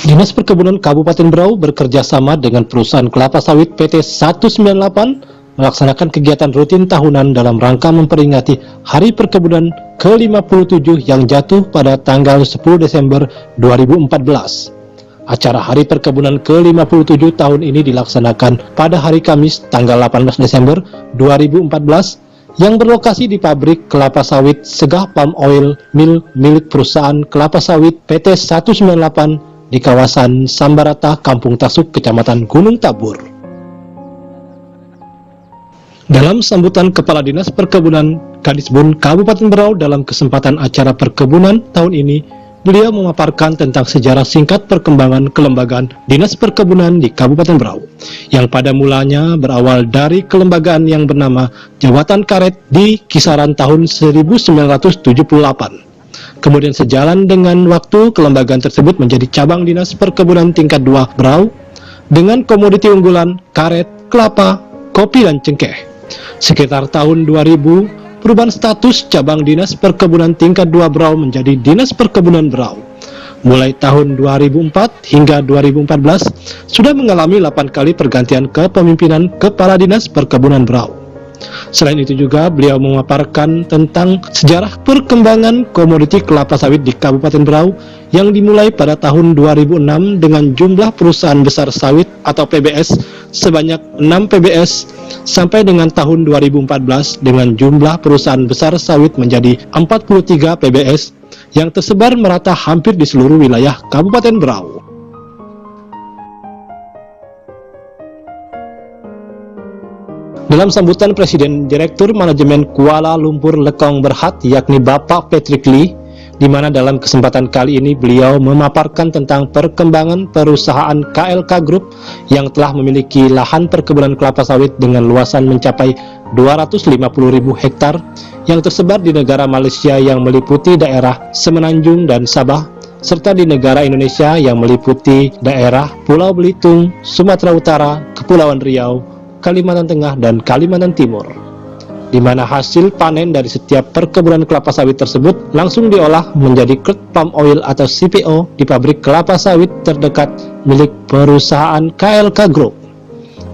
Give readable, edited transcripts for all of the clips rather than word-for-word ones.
Dinas Perkebunan Kabupaten Berau bekerja sama dengan perusahaan kelapa sawit PT 198 melaksanakan kegiatan rutin tahunan dalam rangka memperingati Hari Perkebunan ke-57 yang jatuh pada tanggal 10 Desember 2014. Acara Hari Perkebunan ke-57 tahun ini dilaksanakan pada hari Kamis tanggal 18 Desember 2014 yang berlokasi di pabrik kelapa sawit Segah Palm Oil Mill milik perusahaan kelapa sawit PT 198 di kawasan Sambarata, Kampung Tasuk, Kecamatan Gunung Tabur. Dalam sambutan Kepala Dinas Perkebunan Kadisbun Kabupaten Berau dalam kesempatan acara perkebunan tahun ini, beliau memaparkan tentang sejarah singkat perkembangan kelembagaan Dinas Perkebunan di Kabupaten Berau, yang pada mulanya berawal dari kelembagaan yang bernama Jabatan Karet di kisaran tahun 1978. Kemudian sejalan dengan waktu, kelembagaan tersebut menjadi cabang Dinas Perkebunan tingkat 2 Berau dengan komoditi unggulan karet, kelapa, kopi, dan cengkeh. Sekitar tahun 2000, perubahan status cabang Dinas Perkebunan tingkat 2 Berau menjadi Dinas Perkebunan Berau. Mulai tahun 2004 hingga 2014, sudah mengalami 8 kali pergantian kepemimpinan Kepala Dinas Perkebunan Berau. Selain itu juga beliau memaparkan tentang sejarah perkembangan komoditi kelapa sawit di Kabupaten Berau yang dimulai pada tahun 2006 dengan jumlah perusahaan besar sawit atau PBS sebanyak 6 PBS sampai dengan tahun 2014 dengan jumlah perusahaan besar sawit menjadi 43 PBS yang tersebar merata hampir di seluruh wilayah Kabupaten Berau. Dalam sambutan Presiden Direktur Manajemen Kuala Lumpur Lekong Berhad, yakni Bapak Patrick Lee, di mana dalam kesempatan kali ini beliau memaparkan tentang perkembangan perusahaan KLK Group yang telah memiliki lahan perkebunan kelapa sawit dengan luasan mencapai 250.000 hektar yang tersebar di negara Malaysia yang meliputi daerah Semenanjung dan Sabah, serta di negara Indonesia yang meliputi daerah Pulau Belitung, Sumatera Utara, Kepulauan Riau, Kalimantan Tengah, dan Kalimantan Timur, di mana hasil panen dari setiap perkebunan kelapa sawit tersebut langsung diolah menjadi crude palm oil atau CPO di pabrik kelapa sawit terdekat milik perusahaan KLK Group.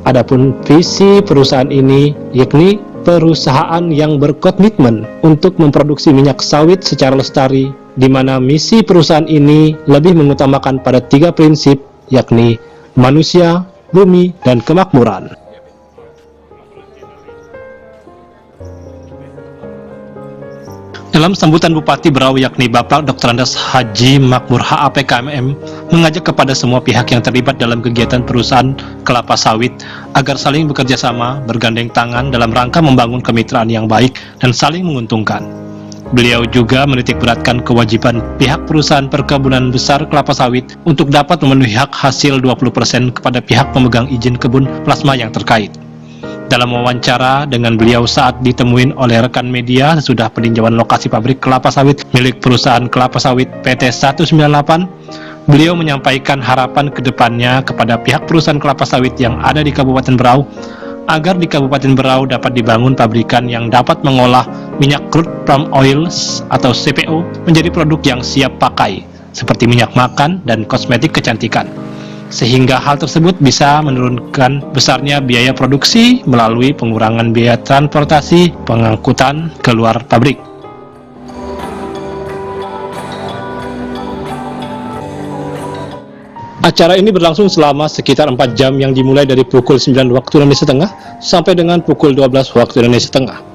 Adapun visi perusahaan ini yakni perusahaan yang berkomitmen untuk memproduksi minyak sawit secara lestari, di mana misi perusahaan ini lebih mengutamakan pada 3 prinsip, yakni manusia, bumi, dan kemakmuran. Dalam sambutan Bupati Berau yakni Bapak Dr. Andes Haji Makmur HAPKMM mengajak kepada semua pihak yang terlibat dalam kegiatan perusahaan kelapa sawit agar saling bekerja sama, bergandeng tangan dalam rangka membangun kemitraan yang baik dan saling menguntungkan. Beliau juga menitikberatkan kewajiban pihak perusahaan perkebunan besar kelapa sawit untuk dapat memenuhi hak hasil 20% kepada pihak pemegang izin kebun plasma yang terkait. Dalam wawancara dengan beliau saat ditemuin oleh rekan media sesudah peninjauan lokasi pabrik kelapa sawit milik perusahaan kelapa sawit PT 198, beliau menyampaikan harapan ke depannya kepada pihak perusahaan kelapa sawit yang ada di Kabupaten Berau agar di Kabupaten Berau dapat dibangun pabrikan yang dapat mengolah minyak crude palm oil atau CPO menjadi produk yang siap pakai seperti minyak makan dan kosmetik kecantikan, sehingga hal tersebut bisa menurunkan besarnya biaya produksi melalui pengurangan biaya transportasi pengangkutan keluar pabrik. Acara ini berlangsung selama sekitar 4 jam yang dimulai dari pukul 9 waktu Indonesia Tengah sampai dengan pukul 12 waktu Indonesia Tengah.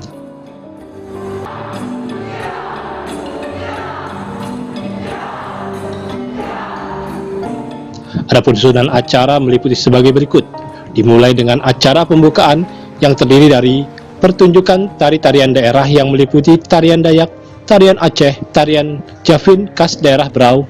Adapun susunan acara meliputi sebagai berikut, dimulai dengan acara pembukaan yang terdiri dari pertunjukan tari-tarian daerah yang meliputi tarian Dayak, tarian Aceh, tarian Javin khas daerah Berau,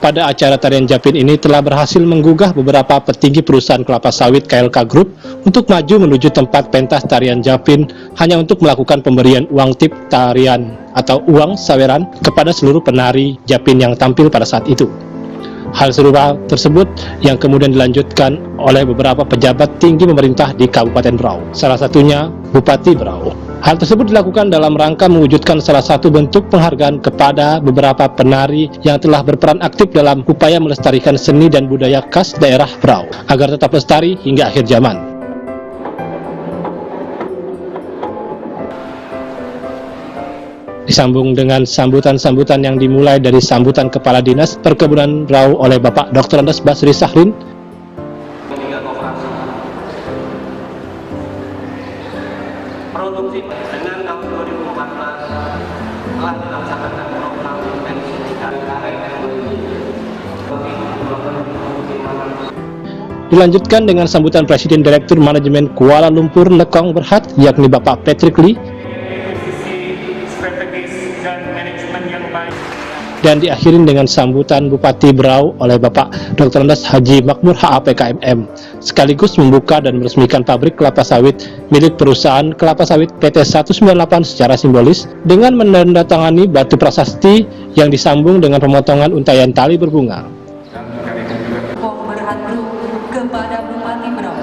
pada acara tarian Japin ini telah berhasil menggugah beberapa petinggi perusahaan kelapa sawit KLK Group untuk maju menuju tempat pentas tarian Japin hanya untuk melakukan pemberian uang tip tarian atau uang saweran kepada seluruh penari Japin yang tampil pada saat itu. Hal serupa tersebut yang kemudian dilanjutkan oleh beberapa pejabat tinggi pemerintah di Kabupaten Berau, salah satunya Bupati Berau. Hal tersebut dilakukan dalam rangka mewujudkan salah satu bentuk penghargaan kepada beberapa penari yang telah berperan aktif dalam upaya melestarikan seni dan budaya khas daerah Berau, agar tetap lestari hingga akhir zaman. Disambung dengan sambutan-sambutan yang dimulai dari sambutan Kepala Dinas Perkebunan Berau oleh Bapak Dr. Andes Basri Sahrin. Produksi dengan tahun 2014 telah dilaksanakan program intensifikasi karet Dilanjutkan dengan sambutan Presiden Direktur Manajemen Kuala Lumpur Lekong Berhad, yakni Bapak Patrick Lee, dan diakhiri dengan sambutan Bupati Berau oleh Bapak Dr. Andes Haji Makmur HAPKMM, sekaligus membuka dan meresmikan pabrik kelapa sawit milik perusahaan kelapa sawit PT 198 secara simbolis dengan menandatangani batu prasasti yang disambung dengan pemotongan untayan tali berbunga. Kepada Bupati Berau.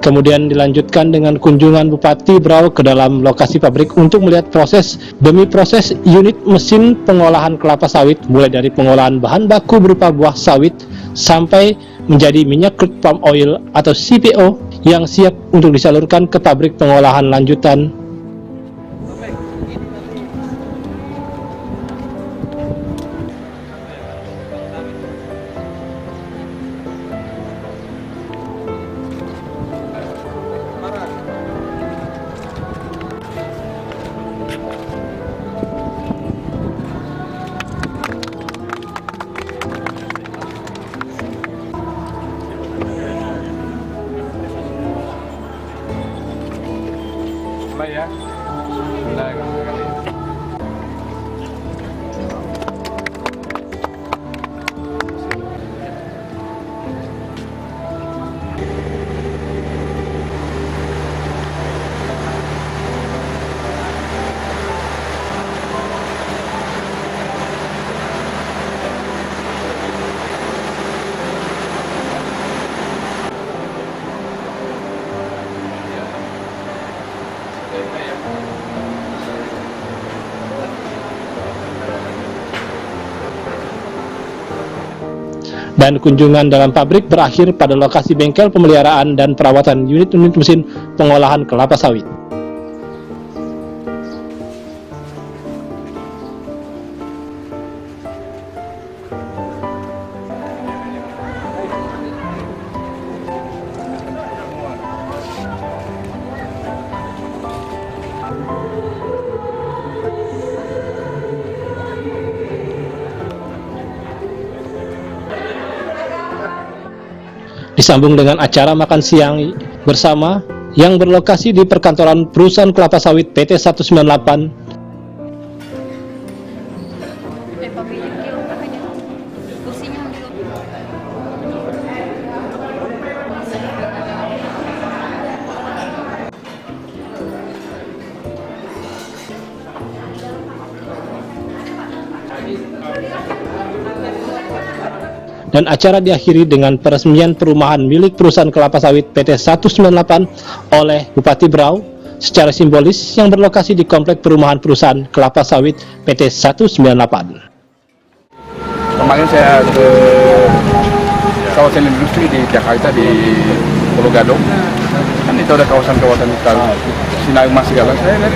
Kemudian dilanjutkan dengan kunjungan Bupati Berau ke dalam lokasi pabrik untuk melihat proses demi proses unit mesin pengolahan kelapa sawit, mulai dari pengolahan bahan baku berupa buah sawit sampai menjadi minyak crude palm oil atau CPO yang siap untuk disalurkan ke pabrik pengolahan lanjutan. Ya. Dan kunjungan dalam pabrik berakhir pada lokasi bengkel pemeliharaan dan perawatan unit-unit mesin pengolahan kelapa sawit. Disambung dengan acara makan siang bersama yang berlokasi di perkantoran perusahaan kelapa sawit PT 198. Dan acara diakhiri dengan peresmian perumahan milik perusahaan kelapa sawit PT 198 oleh Bupati Berau secara simbolis yang berlokasi di komplek perumahan perusahaan kelapa sawit PT 198. Kemarin saya ke kawasan industri di Jakarta di Pulau Gadung, kan itu ada kawasan-kawasan sinar emas segala. Saya lihat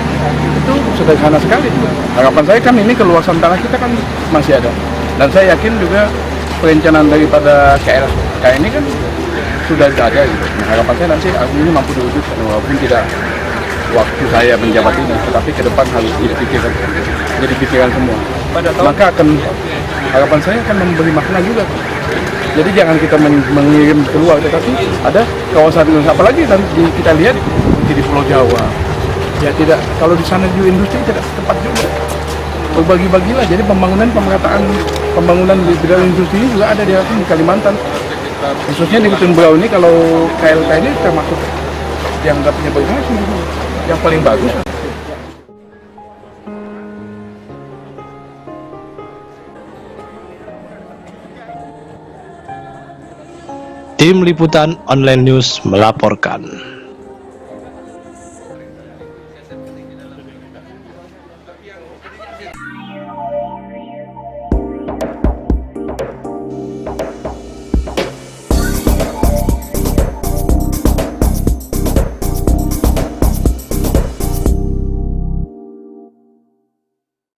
itu sederhana sekali. Harapan saya kan ini keluasan tanah kita kan masih ada, dan saya yakin juga perencanaan daripada KLK ini kan sudah ada gitu. Nah, harapan saya nanti ini mampu diwujudkan walaupun tidak waktu saya menjabat ini, tetapi ke depan harus dipikirkan, jadi pikiran semua. Maka harapan saya akan memberi makna juga. Jadi jangan kita mengirim keluar, tetapi ada kawasan apalagi dan kita lihat di Pulau Jawa. Ya tidak, kalau di sana juga industri tidak tepat juga. Berbagi-bagilah, jadi pembangunan di bidang industri ini juga ada di Kalimantan, khususnya di Hutan Berau ini. Kalau KLK ini termasuk dianggapnya bagaimana sih? Yang paling bagus. Tim Liputan Online News melaporkan.